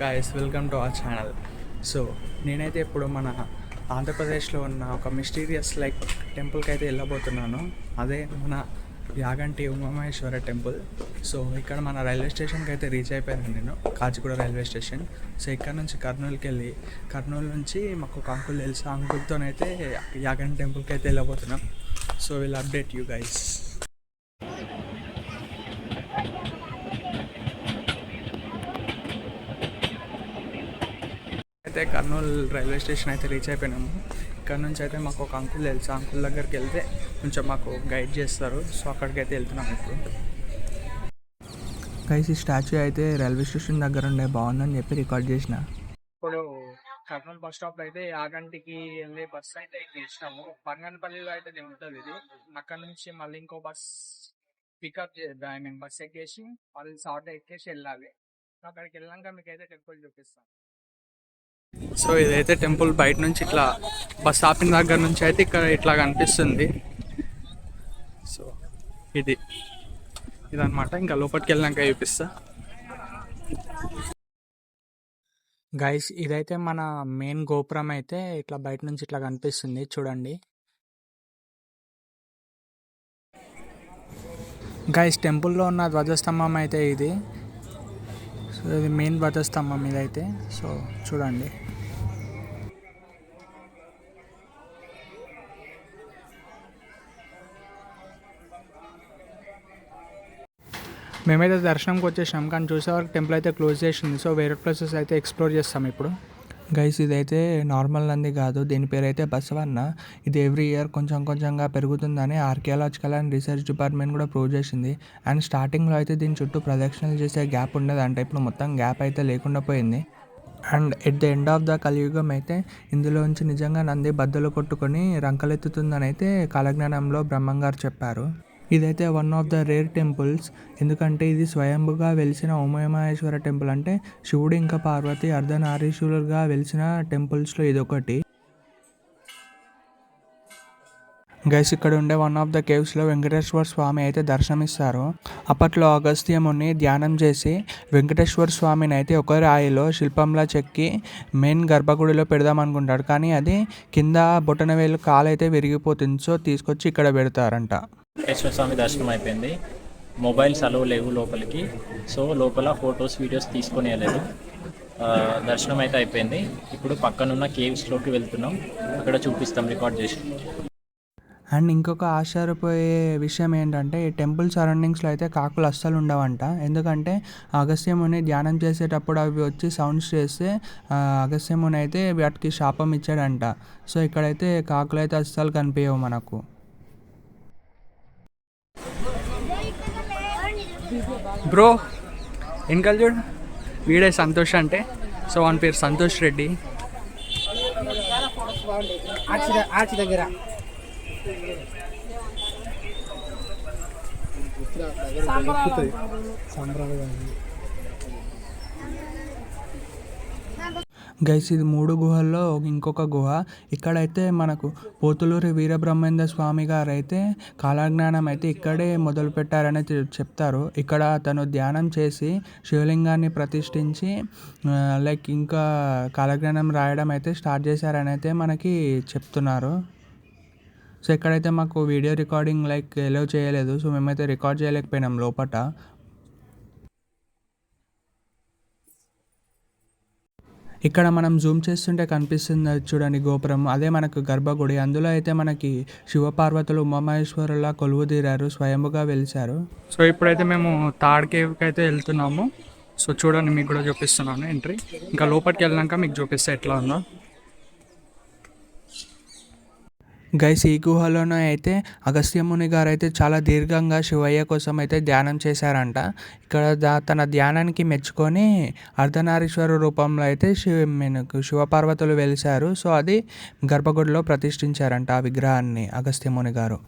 Guys welcome to our channel. So నేనైతే ఇప్పుడు మన ఆంధ్రప్రదేశ్లో ఉన్న ఒక మిస్టీరియస్ టెంపుల్కి అయితే వెళ్ళబోతున్నాను. అదే మన యాగంటి ఉమామహేశ్వర టెంపుల్. సో ఇక్కడ మన రైల్వే స్టేషన్కి అయితే రీచ్ అయిపోయాను నేను, కాచిగూడ రైల్వే స్టేషన్. సో ఇక్కడ నుంచి కర్నూలుకి వెళ్ళి, కర్నూలు నుంచి మాకు ఒక అంకుల్ తెలుసు, ఆ అంకుల్తోనైతే యాగంటి టెంపుల్కి అయితే వెళ్ళబోతున్నాం. So will update you guys. అయితే కర్నూలు రైల్వే స్టేషన్ అయితే రీచ్ అయిపోయినాము. ఇక్కడ నుంచి అయితే మాకు ఒక అంకుల్ తెలుసు, అంకుల్ దగ్గరికి వెళ్తే కొంచెం మాకు గైడ్ చేస్తారు. సో అక్కడికి అయితే వెళ్తున్నాం ఇప్పుడు. గైస్ ఈ స్టాచ్యూ అయితే రైల్వే స్టేషన్ దగ్గర ఉండే బాగుందని చెప్పి రికార్డ్ చేసిన. ఇప్పుడు కర్నూలు బస్ స్టాప్ అయితే యాగంటికి వెళ్ళే బస్ అయితే చేసినాము. బంగనపల్లిలో అయితే దిగుతుంది ఇది. అక్కడ నుంచి మళ్ళీ ఇంకో బస్ పికప్ బస్ ఎక్కేసి మళ్ళీ ఆటో ఎక్కేసి వెళ్ళాలి. అక్కడికి వెళ్ళాక మీకు అయితే టెంపుల్ చూపిస్తాను. సో ఇదైతే టెంపుల్ బయట నుంచి ఇట్లా బస్ ఆపిన దగ్గర నుంచి అయితే ఇక్కడ ఇట్లా కనిపిస్తుంది. సో ఇదన్నమాట. ఇంకా లోపలికి వెళ్ళాక చూపిస్తా. గైస్ ఇదైతే మన మెయిన్ గోపురం అయితే ఇట్లా బయట నుంచి ఇట్లా కనిపిస్తుంది, చూడండి. గైస్ టెంపుల్లో ఉన్న ధ్వజస్తంభం అయితే ఇది. సో ఇది మెయిన్ ధ్వజస్తంభం ఇదైతే. సో చూడండి. మేమైతే దర్శనంకి వచ్చేసాం, కానీ చూసేవరకు టెంపుల్ అయితే క్లోజ్ చేసింది. సో వేరే ప్లేసెస్ అయితే ఎక్స్ప్లోర్ చేస్తాం ఇప్పుడు. గైస్ ఇదైతే నార్మల్ నంది కాదు, దీని పేరు అయితే బసవన్న. ఇది ఎవ్రీ ఇయర్ కొంచెం కొంచెంగా పెరుగుతుందని ఆర్కియాలజికల్ అండ్ రీసెర్చ్ డిపార్ట్మెంట్ కూడా ప్రూవ్ చేసింది. అండ్ స్టార్టింగ్లో అయితే దీని చుట్టూ ప్రదక్షిణలు చేసే గ్యాప్ ఉండేదంట, ఇప్పుడు మొత్తం గ్యాప్ అయితే లేకుండా పోయింది. And at the end of the కలియుగం అయితే ఇందులోంచి నిజంగా నంది బద్దలు కొట్టుకొని రంకలెత్తుతుందని అయితే కాలజ్ఞానంలో బ్రహ్మంగారు చెప్పారు. ఇదైతే one of the rare temples, ఎందుకంటే ఇది స్వయంభుగా వెలిసిన ఉమామహేశ్వర టెంపుల్. అంటే శివుడు ఇంకా పార్వతి అర్ధనారీశ్వరులుగా వెలిసిన టెంపుల్స్లో ఇదొకటి. గైస్ ఇక్కడ ఉండే వన్ ఆఫ్ ద కేవ్స్లో వెంకటేశ్వర స్వామి అయితే దర్శనమిస్తారు. అప్పట్లో అగస్త్య ముని ధ్యానం చేసి వెంకటేశ్వర స్వామిని అయితే ఒక రాయిలో శిల్పంలా చెక్కి మెయిన్ గర్భగుడిలో పెడదాం అనుకుంటాడు, కానీ అది కింద బొటనవేలు కాలైతే విరిగిపోతుంది. సో తీసుకొచ్చి ఇక్కడ పెడతారంట. వెంకటేశ్వర స్వామి దర్శనం అయిపోయింది. మొబైల్స్ అలవ్ లేవు లోపలికి, సో లోపల ఫొటోస్ వీడియోస్ తీసుకొని వెళ్ళలేదు. దర్శనం అయితే అయిపోయింది. ఇప్పుడు పక్కనున్న కేవ్స్లోకి వెళ్తున్నాం, అక్కడ చూపిస్తాం రికార్డ్ చేసి. అండ్ ఇంకొక ఆశ్చర్యపోయే విషయం ఏంటంటే ఈ టెంపుల్ సరౌండింగ్స్లో అయితే కాకులు అస్సలు ఉండవంట. ఎందుకంటే అగస్త్యముని ధ్యానం చేసేటప్పుడు అవి వచ్చి సౌండ్స్ చేస్తే అగస్త్యముని అయితే వాటికి శాపం ఇచ్చాడంట. సో ఇక్కడైతే కాకులు అయితే అస్సలు కనిపించవు మనకు. బ్రో వెనకాల చూడు, వీడే సంతోష్ అంటే. సో వాని పేరు సంతోష్ రెడ్డి. దగ్గర గైస్ ఇది 3 గుహల్లో ఇంకొక గుహ. ఇక్కడైతే మనకు పోతులూరి వీరబ్రహ్మేంద్ర స్వామి గారు అయితే కాలజ్ఞానం అయితే ఇక్కడే మొదలు పెట్టారని చెప్తారు. ఇక్కడ తను ధ్యానం చేసి శివలింగాన్ని ప్రతిష్ఠించి ఇంకా కాలజ్ఞానం రాయడం అయితే స్టార్ట్ చేశారని అయితే మనకి చెప్తున్నారు. సో ఇక్కడైతే మాకు వీడియో రికార్డింగ్ ఎలో చేయలేదు, సో మేమైతే రికార్డ్ చేయలేకపోయినాం లోపల. ఇక్కడ మనం జూమ్ చేస్తుంటే కనిపిస్తుంది చూడండి గోపురం, అదే మనకు గర్భగుడి. అందులో అయితే మనకి శివపార్వతులు ఉమామహేశ్వరులా కొలువు తీరారు, స్వయంభుగా వెలిశారు. సో ఇప్పుడైతే మేము థర్డ్ కేవ్కి అయితే వెళ్తున్నాము. సో చూడండి, మీకు కూడా చూపిస్తున్నాను ఎంట్రీ. ఇంకా లోపలికి వెళ్ళాక మీకు చూపిస్తే ఎట్లా ఉందో. గైస్ ఈ గుహలోనే అయితే అగస్త్యముని గారు అయితే చాలా దీర్ఘంగా శివయ్య కోసం అయితే ధ్యానం చేశారంట. ఇక్కడ తన ధ్యానానికి మెచ్చుకొని అర్ధనారీశ్వర రూపంలో అయితే శివపార్వతులు వెలిశారు. సో అది గర్భగుడిలో ప్రతిష్ఠించారంట ఆ విగ్రహాన్ని అగస్త్యముని గారు.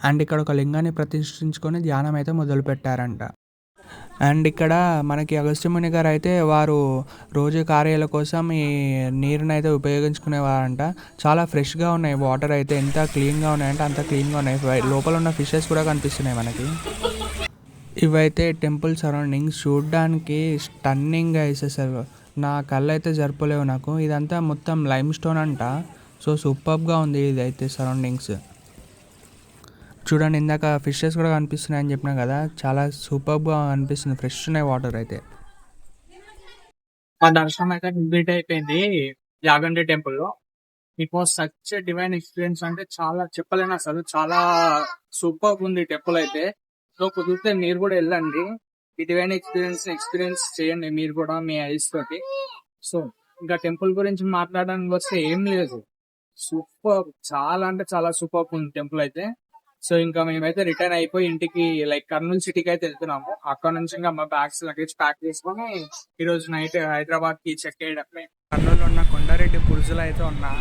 అండ్ ఇక్కడ ఒక లింగాన్ని ప్రతిష్ఠించుకొని ధ్యానం అయితే మొదలు పెట్టారంట. అండ్ ఇక్కడ మనకి అగస్త్యముని గారు అయితే వారు రోజు కార్యాల కోసం ఈ నీరుని అయితే ఉపయోగించుకునేవారంట. చాలా ఫ్రెష్గా ఉన్నాయి వాటర్ అయితే, ఎంత క్లీన్గా ఉన్నాయంటే అంత క్లీన్గా ఉన్నాయి. లోపల ఉన్న ఫిషెస్ కూడా కనిపిస్తున్నాయి మనకి. ఇవైతే టెంపుల్ సరౌండింగ్స్ చూడ్డానికి స్టన్నింగ్ గైస్. అసలు నా కళ్ళు అయితే జరపలేవు నాకు. ఇదంతా మొత్తం లైమ్ స్టోన్ అంట. సో సూపర్గా ఉంది ఇదైతే సరౌండింగ్స్. చూడండి, ఇందాక ఫిషెస్ కూడా కనిపిస్తున్నాయని చెప్పినా కదా, చాలా సూపర్గా అనిపిస్తుంది. ఫ్రెష్ ఉన్నాయి వాటర్ అయితే. మా దర్శనం అయితే కంప్లీట్ అయిపోయింది యాగంటి టెంపుల్ లో. It was such divine experience, అంటే చాలా చెప్పలేను అసలు. చాలా సూపర్ ఉంది టెంపుల్ అయితే. సో కుదిరితే మీరు కూడా వెళ్ళండి, ఈ డివైన్ ఎక్స్పీరియన్స్ చేయండి మీరు కూడా మీ ఐస్ తోటి. సో ఇంకా టెంపుల్ గురించి మాట్లాడడానికి వస్తే ఏం లేదు, సూపర్, చాలా అంటే చాలా సూపర్ ఉంది టెంపుల్ అయితే. సో ఇంకా మేమైతే రిటర్న్ అయిపోయి ఇంటికి లైక్ కర్నూలు సిటీకి అయితే వెళ్తున్నాము. అక్కడ నుంచి ఇంకా మా బ్యాగ్స్ లగేజ్ ప్యాక్ చేసుకొని ఈ రోజు నైట్ హైదరాబాద్ కి చెక్ చేయడమే. కర్నూలులో ఉన్న కొండారెడ్డి బుర్జులో అయితే ఉన్నా.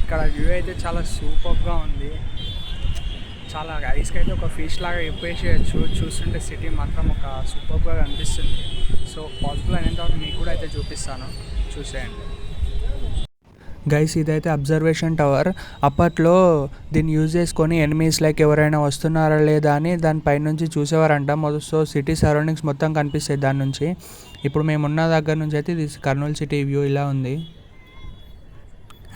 ఇక్కడ వ్యూ అయితే చాలా సూపర్గా ఉంది. చాలా ఐస్కి అయితే ఒక ఫిష్ లాగా చెప్పేసేయచ్చు. చూస్తుంటే సిటీ మాత్రం ఒక సూపర్గా కనిపిస్తుంది. సో పాసిబుల్ అయినంత వరకు మీకు కూడా అయితే చూపిస్తాను, చూసేయండి. గైస్ ఇదైతే అబ్జర్వేషన్ టవర్. అప్పట్లో దీన్ని యూజ్ చేసుకొని ఎనిమీస్ లైక్ ఎవరైనా వస్తున్నారా లేదా అని దానిపైనుంచి చూసేవారంట. సో సిటీ సరౌండింగ్స్ మొత్తం కనిపిస్తాయి దాని నుంచి. ఇప్పుడు మేమున్న దగ్గర నుంచి అయితే ఇది కర్నూలు సిటీ వ్యూ ఇలా ఉంది.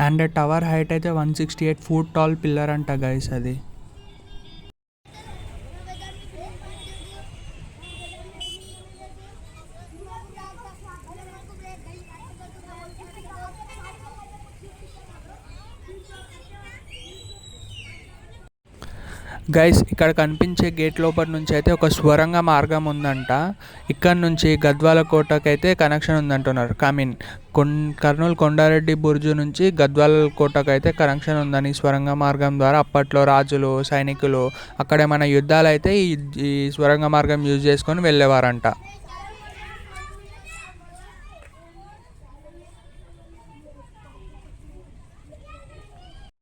అండ్ టవర్ హైట్ అయితే 168 feet టాల్ పిల్లర్ అంట గైస్ అది. గైస్ ఇక్కడ కనిపించే గేట్ లోపల నుంచి అయితే ఒక స్వరంగ మార్గం ఉందంట. ఇక్కడ నుంచి గద్వాల కోటకి అయితే కనెక్షన్ ఉందంటున్నారు. కర్నూలు కొండారెడ్డి బుర్జు నుంచి గద్వాల కోటకు అయితే కనెక్షన్ ఉందని స్వరంగ మార్గం ద్వారా. అప్పట్లో రాజులు, సైనికులు అక్కడ ఏమైనా యుద్ధాలు అయితే ఈ స్వరంగ మార్గం యూజ్ చేసుకొని వెళ్ళేవారంట.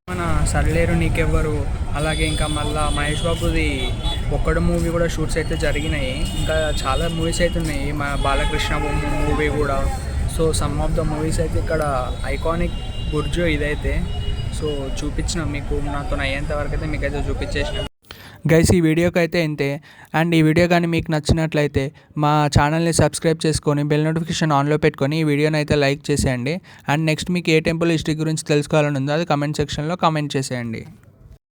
మన సర్లేరు నీకెవ్వరు, అలాగే ఇంకా మళ్ళీ మహేష్ బాబుది ఒక్కడు మూవీ కూడా షూట్స్ అయితే జరిగినాయి. ఇంకా చాలా మూవీస్ అయితే ఉన్నాయి, మా బాలకృష్ణ మూవీ కూడా. So some of the movies అయితే ఇక్కడ ఐకానిక్ బుర్జు ఇదైతే. సో చూపించిన మీకు, నాతో అయ్యేంత వరకు అయితే మీకు అయితే చూపించేసిన. గైస్ ఈ వీడియోకి అయితే ఇంతే. అండ్ ఈ వీడియో కానీ మీకు నచ్చినట్లయితే మా ఛానల్ని సబ్స్క్రైబ్ చేసుకొని బెల్ నోటిఫికేషన్ ఆన్లో పెట్టుకొని ఈ వీడియోని అయితే లైక్ చేసేయండి. అండ్ నెక్స్ట్ మీకు ఏ టెంపుల్ హిస్టరీ గురించి తెలుసుకోవాలని ఉందో అది కమెంట్ సెక్షన్లో కామెంట్ చేసేయండి.